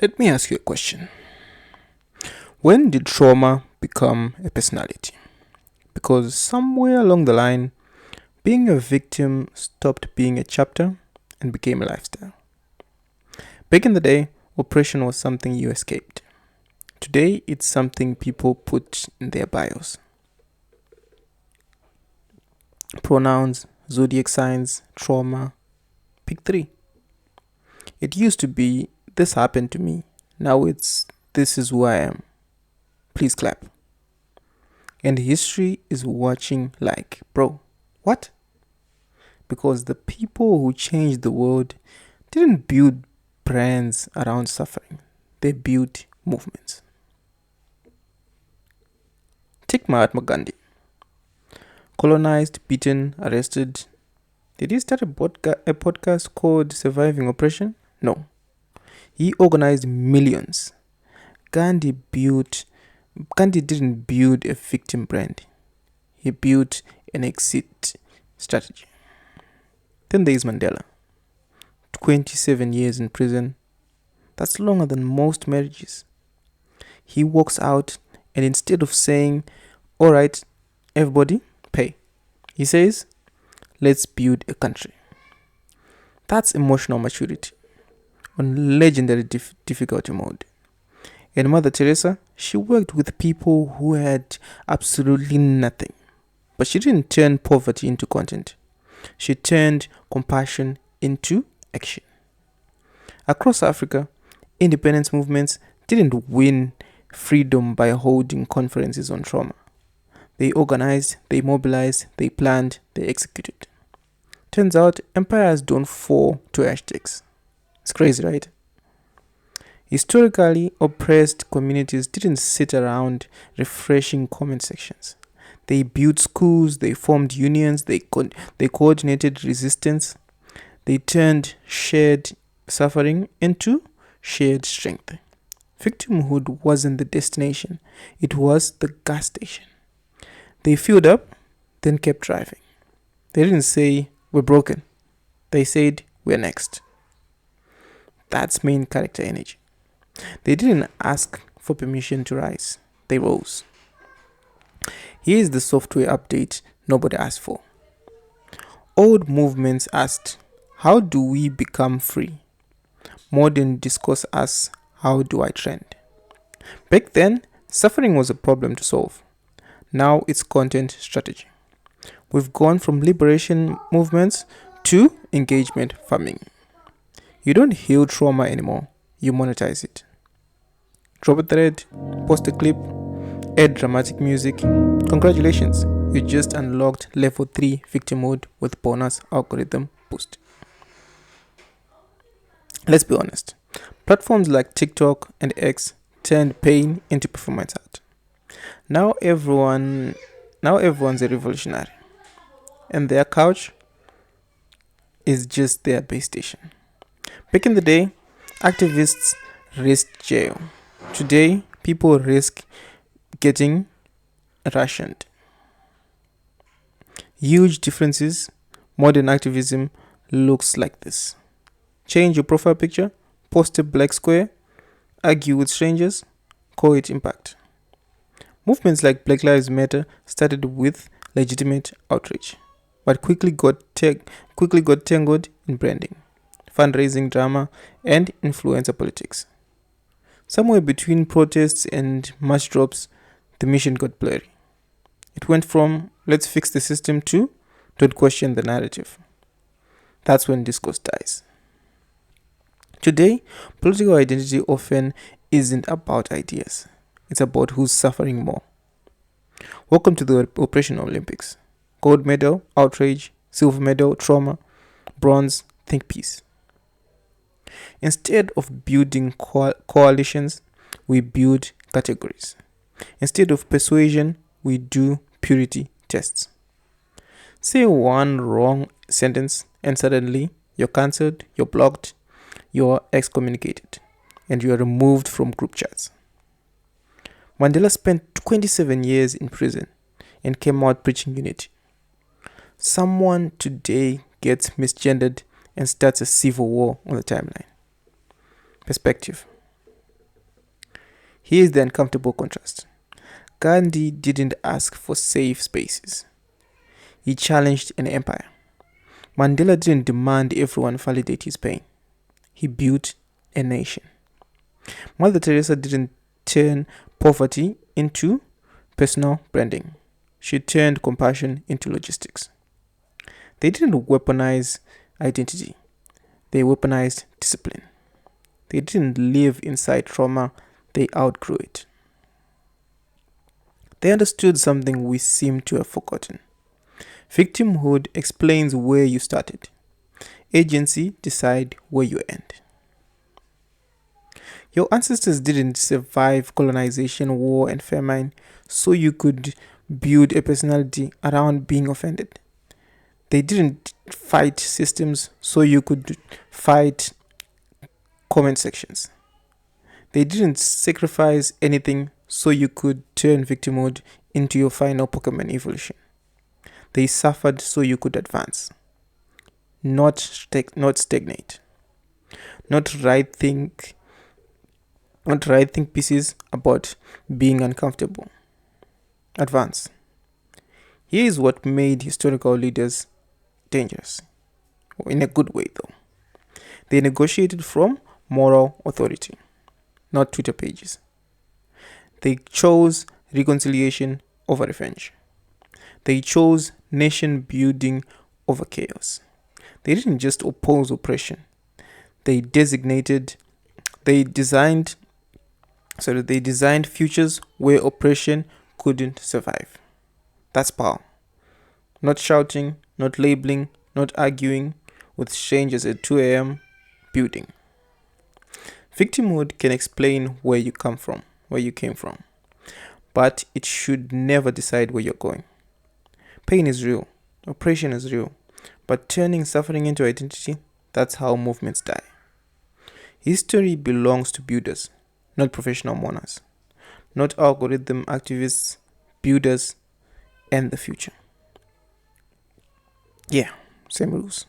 Let me ask you a question. When did trauma become a personality? Because somewhere along the line, being a victim stopped being a chapter and became a lifestyle. Back in the day, oppression was something you escaped. Today, it's something people put in their bios. Pronouns, zodiac signs, trauma. Pick three. It used to be, this happened to me. Now it's, this is who I am. Please clap. And history is watching like, bro, what? Because the people who changed the world didn't build brands around suffering, they built movements. Take Mahatma Gandhi. Colonized, beaten, arrested. Did he start a podcast called Surviving Oppression? No. He organized millions. Gandhi didn't build a victim brand. He built an exit strategy. Then there is Mandela. 27 years in prison. That's longer than most marriages. He walks out and instead of saying, alright, everybody, pay, he says, let's build a country. That's emotional maturity on legendary difficulty mode. And Mother Teresa, she worked with people who had absolutely nothing. But she didn't turn poverty into content. She turned compassion into action. Across Africa, independence movements didn't win freedom by holding conferences on trauma. They organized, they mobilized, they planned, they executed. Turns out empires don't fall to hashtags. It's crazy, right? Historically, oppressed communities didn't sit around refreshing comment sections. They built schools, they formed unions, they coordinated resistance, they turned shared suffering into shared strength. Victimhood wasn't the destination, it was the gas station. They filled up, then kept driving. They didn't say, we're broken. They said, we're next. That's main character energy. They didn't ask for permission to rise, they rose. Here's the software update nobody asked for. Old movements asked, how do we become free? Modern discourse asks, how do I trend? Back then, suffering was a problem to solve. Now it's content strategy. We've gone from liberation movements to engagement farming. You don't heal trauma anymore, you monetize it. Drop a thread, post a clip, add dramatic music. Congratulations, you just unlocked level 3 victimhood with bonus algorithm boost. Let's be honest. Platforms like TikTok and X turned pain into performance art. Now everyone's a revolutionary. And their couch is just their base station. Back in the day, activists risked jail. Today, people risk getting rationed. Huge differences. Modern activism looks like this. Change your profile picture, post a black square, argue with strangers, call it impact. Movements like Black Lives Matter started with legitimate outrage, but quickly got tangled in branding, fundraising drama, and influencer politics. Somewhere between protests and mass drops, the mission got blurry. It went from let's fix the system to don't question the narrative. That's when discourse dies. Today, political identity often isn't about ideas. It's about who's suffering more. Welcome to the Oppression Olympics. Gold medal, outrage. Silver medal, trauma. Bronze, think peace. Instead of building coalitions, we build categories. Instead of persuasion, we do purity tests. Say one wrong sentence and suddenly you're cancelled, you're blocked, you're excommunicated, and you are removed from group chats. Mandela spent 27 years in prison and came out preaching unity. Someone today gets misgendered and starts a civil war on the timeline. Perspective. Here's the uncomfortable contrast. Gandhi didn't ask for safe spaces. He challenged an empire. Mandela didn't demand everyone validate his pain. He built a nation. Mother Teresa didn't turn poverty into personal branding. She turned compassion into logistics. They didn't weaponize identity. They weaponized discipline. They didn't live inside trauma. They outgrew it. They understood something we seem to have forgotten. Victimhood explains where you started. Agency decide where you end. Your ancestors didn't survive colonization, war, and famine so you could build a personality around being offended. They didn't fight systems so you could fight comment sections. They didn't sacrifice anything so you could turn victimhood into your final Pokemon evolution. They suffered so you could advance, not stagnate, not write think not write think pieces about being uncomfortable. Advance. Here is what made historical leaders dangerous, in a good way though. They negotiated from moral authority, not Twitter pages. They chose reconciliation over revenge. They chose nation building over chaos. They didn't just oppose oppression. They designated they designed they designed futures where oppression couldn't survive. That's power. Not shouting, not labeling, not arguing with strangers at 2 a.m. Building. Victimhood can explain where you came from, but it should never decide where you're going. Pain is real, oppression is real, but turning suffering into identity, that's how movements die. History belongs to builders, not professional mourners, not algorithm activists, builders, and the future. Yeah, same rules.